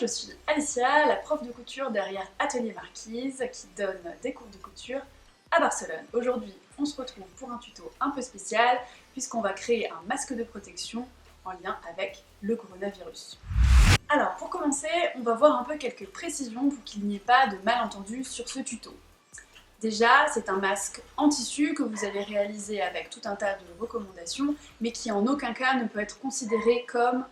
je suis Alicia, la prof de couture derrière Atelier Marquise qui donne des cours de couture à Barcelone. Aujourd'hui, on se retrouve pour un tuto un peu spécial puisqu'on va créer un masque de protection en lien avec le coronavirus. Alors pour commencer, on va voir un peu quelques précisions pour qu'il n'y ait pas de malentendus sur ce tuto. Déjà, c'est un masque en tissu que vous allez réaliser avec tout un tas de recommandations, mais qui en aucun cas ne peut être considéré comme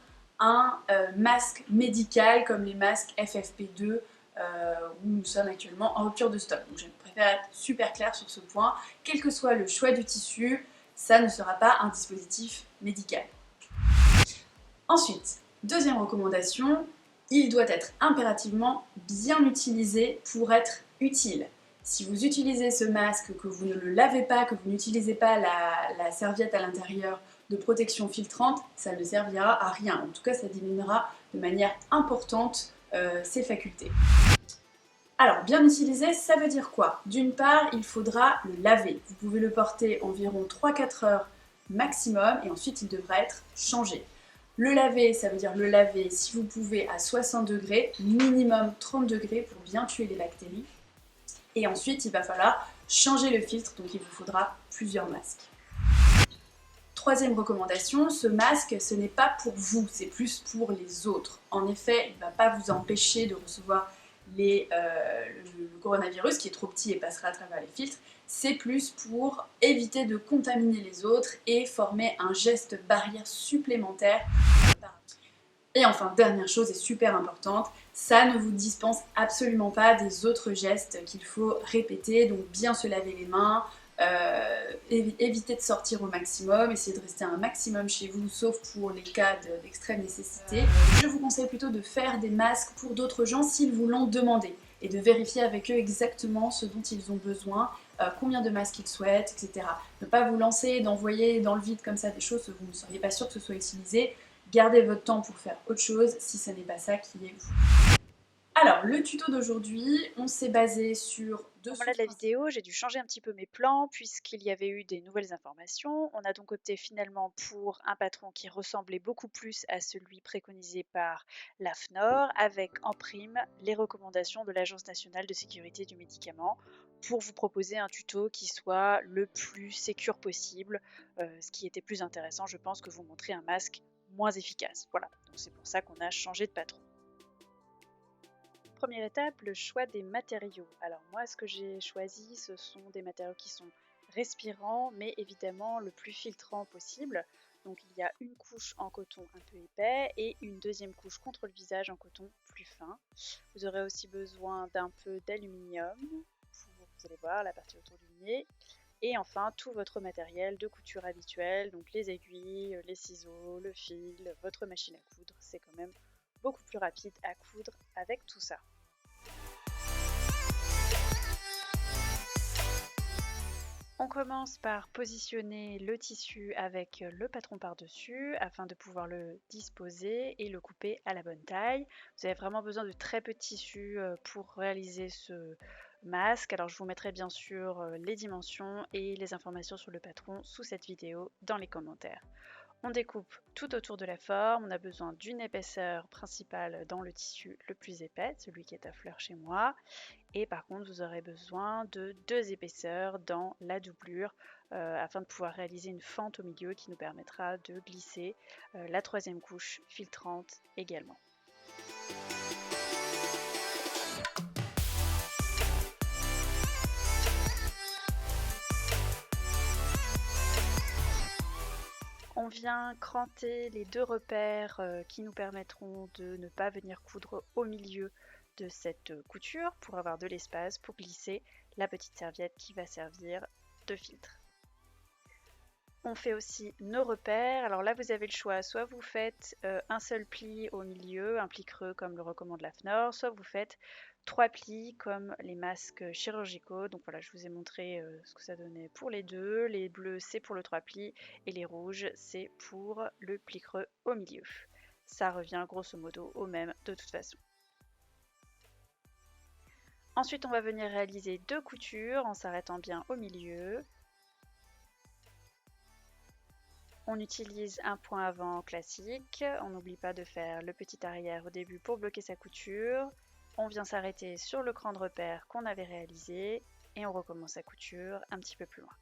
un masque médical comme les masques FFP2 où nous sommes actuellement en rupture de stock. Donc je préfère être super claire sur ce point. Quel que soit le choix du tissu, ça ne sera pas un dispositif médical. Ensuite, deuxième recommandation, il doit être impérativement bien utilisé pour être utile. Si vous utilisez ce masque, que vous ne le lavez pas, que vous n'utilisez pas la serviette à l'intérieur de protection filtrante, ça ne servira à rien. En tout cas, ça diminuera de manière importante ses facultés. Alors, bien utilisé, ça veut dire quoi? D'une part, il faudra le laver. Vous pouvez le porter environ 3-4 heures maximum et ensuite il devra être changé. Le laver, ça veut dire le laver si vous pouvez à 60 degrés, minimum 30 degrés pour bien tuer les bactéries. Et ensuite, il va falloir changer le filtre, donc il vous faudra plusieurs masques. Troisième recommandation, ce masque, ce n'est pas pour vous, c'est plus pour les autres. En effet, il ne va pas vous empêcher de recevoir le coronavirus qui est trop petit et passera à travers les filtres. C'est plus pour éviter de contaminer les autres et former un geste barrière supplémentaire. Et enfin, dernière chose et super importante, ça ne vous dispense absolument pas des autres gestes qu'il faut répéter, donc bien se laver les mains, éviter de sortir au maximum, essayer de rester un maximum chez vous, sauf pour les cas d'extrême nécessité. Je vous conseille plutôt de faire des masques pour d'autres gens s'ils vous l'ont demandé, et de vérifier avec eux exactement ce dont ils ont besoin, combien de masques ils souhaitent, etc. Ne pas vous lancer, d'envoyer dans le vide comme ça des choses que vous ne seriez pas sûr que ce soit utilisé. Gardez votre temps pour faire autre chose si ce n'est pas ça qui est vous. Alors, le tuto d'aujourd'hui, on s'est basé sur deux Voilà de la vidéo, j'ai dû changer un petit peu mes plans puisqu'il y avait eu des nouvelles informations. On a donc opté finalement pour un patron qui ressemblait beaucoup plus à celui préconisé par l'AFNOR avec en prime les recommandations de l'Agence nationale de sécurité du médicament pour vous proposer un tuto qui soit le plus sécure possible, ce qui était plus intéressant je pense que vous montrer un masque moins efficace. Voilà, donc c'est pour ça qu'on a changé de patron. Première étape, le choix des matériaux. Alors moi, ce que j'ai choisi, ce sont des matériaux qui sont respirants, mais évidemment le plus filtrant possible. Donc il y a une couche en coton un peu épais et une deuxième couche contre le visage en coton plus fin. Vous aurez aussi besoin d'un peu d'aluminium pour, vous allez voir, la partie autour du nez. Et enfin, tout votre matériel de couture habituel, donc les aiguilles, les ciseaux, le fil, votre machine à coudre. C'est quand même beaucoup plus rapide à coudre avec tout ça. On commence par positionner le tissu avec le patron par-dessus afin de pouvoir le disposer et le couper à la bonne taille. Vous avez vraiment besoin de très peu de tissu pour réaliser ce masque. Alors je vous mettrai bien sûr les dimensions et les informations sur le patron sous cette vidéo dans les commentaires. On découpe tout autour de la forme, on a besoin d'une épaisseur principale dans le tissu le plus épais, celui qui est à fleur chez moi, et par contre vous aurez besoin de 2 épaisseurs dans la doublure afin de pouvoir réaliser une fente au milieu qui nous permettra de glisser la troisième couche filtrante également. On vient cranter les 2 repères qui nous permettront de ne pas venir coudre au milieu de cette couture pour avoir de l'espace pour glisser la petite serviette qui va servir de filtre. On fait aussi nos repères. Alors là, vous avez le choix. Soit vous faites un seul pli au milieu, un pli creux comme le recommande l'AFNOR, soit vous faites 3 plis comme les masques chirurgicaux. Donc voilà, je vous ai montré ce que ça donnait pour les deux. Les bleus, c'est pour le 3 plis et les rouges, c'est pour le pli creux au milieu. Ça revient grosso modo au même de toute façon. Ensuite, on va venir réaliser 2 coutures en s'arrêtant bien au milieu. On utilise un point avant classique, on n'oublie pas de faire le petit arrière au début pour bloquer sa couture. On vient s'arrêter sur le cran de repère qu'on avait réalisé et on recommence sa couture un petit peu plus loin.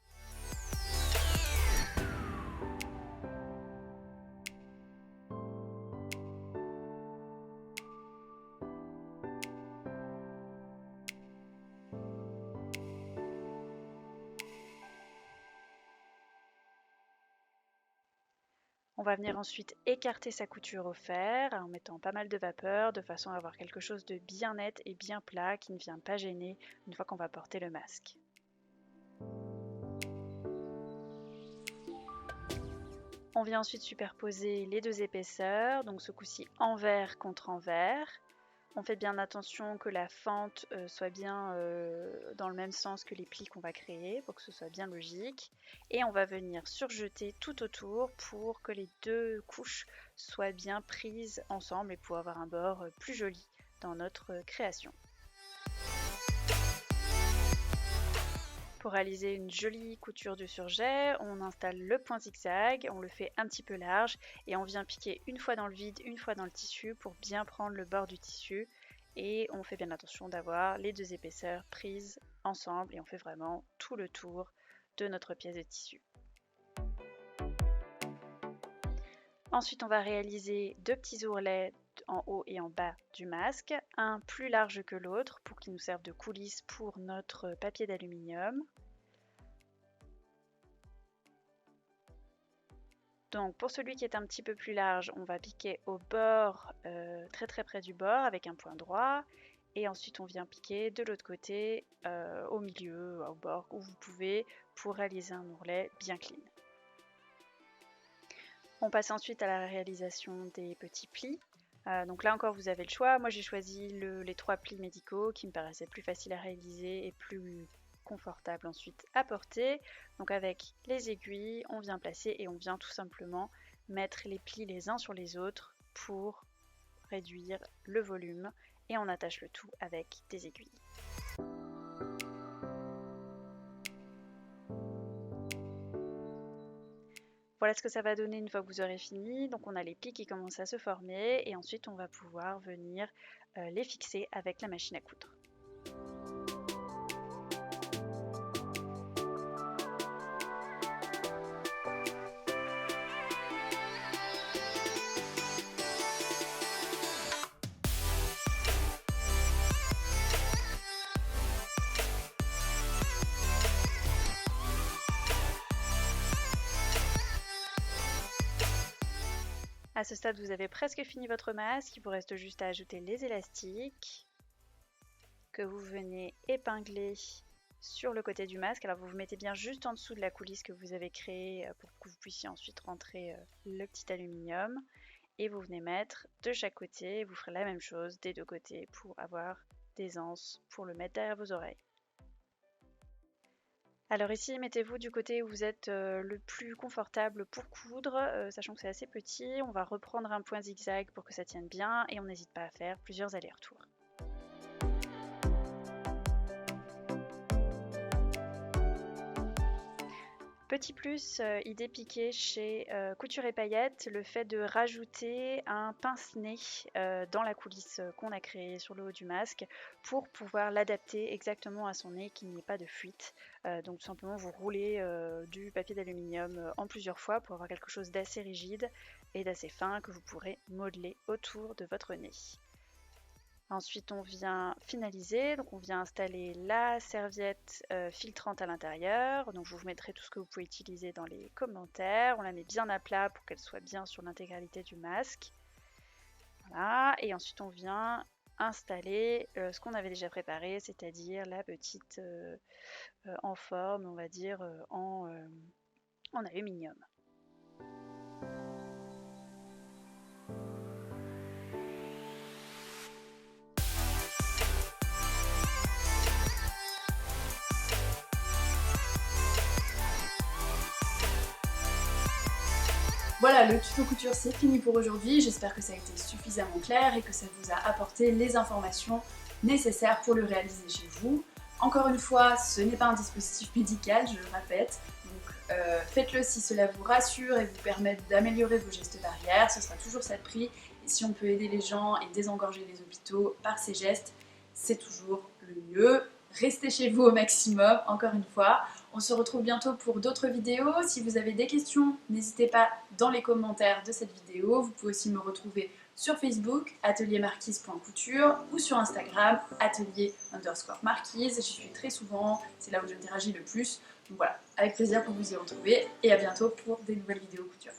On va venir ensuite écarter sa couture au fer en mettant pas mal de vapeur de façon à avoir quelque chose de bien net et bien plat qui ne vient pas gêner une fois qu'on va porter le masque. On vient ensuite superposer les deux épaisseurs, donc ce coup-ci envers contre envers. On fait bien attention que la fente soit bien dans le même sens que les plis qu'on va créer pour que ce soit bien logique. Et on va venir surjeter tout autour pour que les deux couches soient bien prises ensemble et pour avoir un bord plus joli dans notre création. Pour réaliser une jolie couture de surjet, on installe le point zigzag, on le fait un petit peu large et on vient piquer une fois dans le vide, une fois dans le tissu pour bien prendre le bord du tissu. Et on fait bien attention d'avoir les deux épaisseurs prises ensemble et on fait vraiment tout le tour de notre pièce de tissu. Ensuite, on va réaliser deux petits ourlets en haut et en bas du masque, un plus large que l'autre pour qu'il nous serve de coulisse pour notre papier d'aluminium. Donc pour celui qui est un petit peu plus large, on va piquer au bord, très très près du bord avec un point droit. Et ensuite on vient piquer de l'autre côté, au milieu, au bord, où vous pouvez, pour réaliser un ourlet bien clean. On passe ensuite à la réalisation des petits plis. Donc là encore vous avez le choix, moi j'ai choisi les 3 plis médicaux qui me paraissaient plus faciles à réaliser et plus confortables ensuite à porter. Donc avec les aiguilles, on vient placer et on vient tout simplement mettre les plis les uns sur les autres pour réduire le volume et on attache le tout avec des aiguilles. Voilà ce que ça va donner une fois que vous aurez fini. Donc on a les plis qui commencent à se former et ensuite on va pouvoir venir les fixer avec la machine à coudre. À ce stade, vous avez presque fini votre masque, il vous reste juste à ajouter les élastiques que vous venez épingler sur le côté du masque. Alors vous vous mettez bien juste en dessous de la coulisse que vous avez créée pour que vous puissiez ensuite rentrer le petit aluminium. Et vous venez mettre de chaque côté, vous ferez la même chose des deux côtés pour avoir des anses pour le mettre derrière vos oreilles. Alors ici, mettez-vous du côté où vous êtes le plus confortable pour coudre, sachant que c'est assez petit. On va reprendre un point zigzag pour que ça tienne bien et on n'hésite pas à faire plusieurs allers-retours. Petit plus, idée piquée chez Couture et Paillettes, le fait de rajouter un pince-nez dans la coulisse qu'on a créée sur le haut du masque pour pouvoir l'adapter exactement à son nez, qu'il n'y ait pas de fuite. Donc tout simplement vous roulez du papier d'aluminium en plusieurs fois pour avoir quelque chose d'assez rigide et d'assez fin que vous pourrez modeler autour de votre nez. Ensuite, on vient finaliser, donc on vient installer la serviette filtrante à l'intérieur. Donc je vous mettrai tout ce que vous pouvez utiliser dans les commentaires. On la met bien à plat pour qu'elle soit bien sur l'intégralité du masque. Voilà, et ensuite on vient installer ce qu'on avait déjà préparé, c'est-à-dire la petite en forme, on va dire en aluminium. Voilà, le tuto couture c'est fini pour aujourd'hui, j'espère que ça a été suffisamment clair et que ça vous a apporté les informations nécessaires pour le réaliser chez vous. Encore une fois, ce n'est pas un dispositif médical, je le répète, donc Faites-le si cela vous rassure et vous permet d'améliorer vos gestes barrières, ce sera toujours ça de prix. Et si on peut aider les gens et désengorger les hôpitaux par ces gestes, c'est toujours le mieux. Restez chez vous au maximum, encore une fois. On se retrouve bientôt pour d'autres vidéos. Si vous avez des questions, n'hésitez pas dans les commentaires de cette vidéo. Vous pouvez aussi me retrouver sur Facebook, ateliermarquise.couture, ou sur Instagram, atelier_marquise. J'y suis très souvent, c'est là où j'interagis le plus. Donc voilà, avec plaisir pour vous y retrouver et à bientôt pour des nouvelles vidéos couture.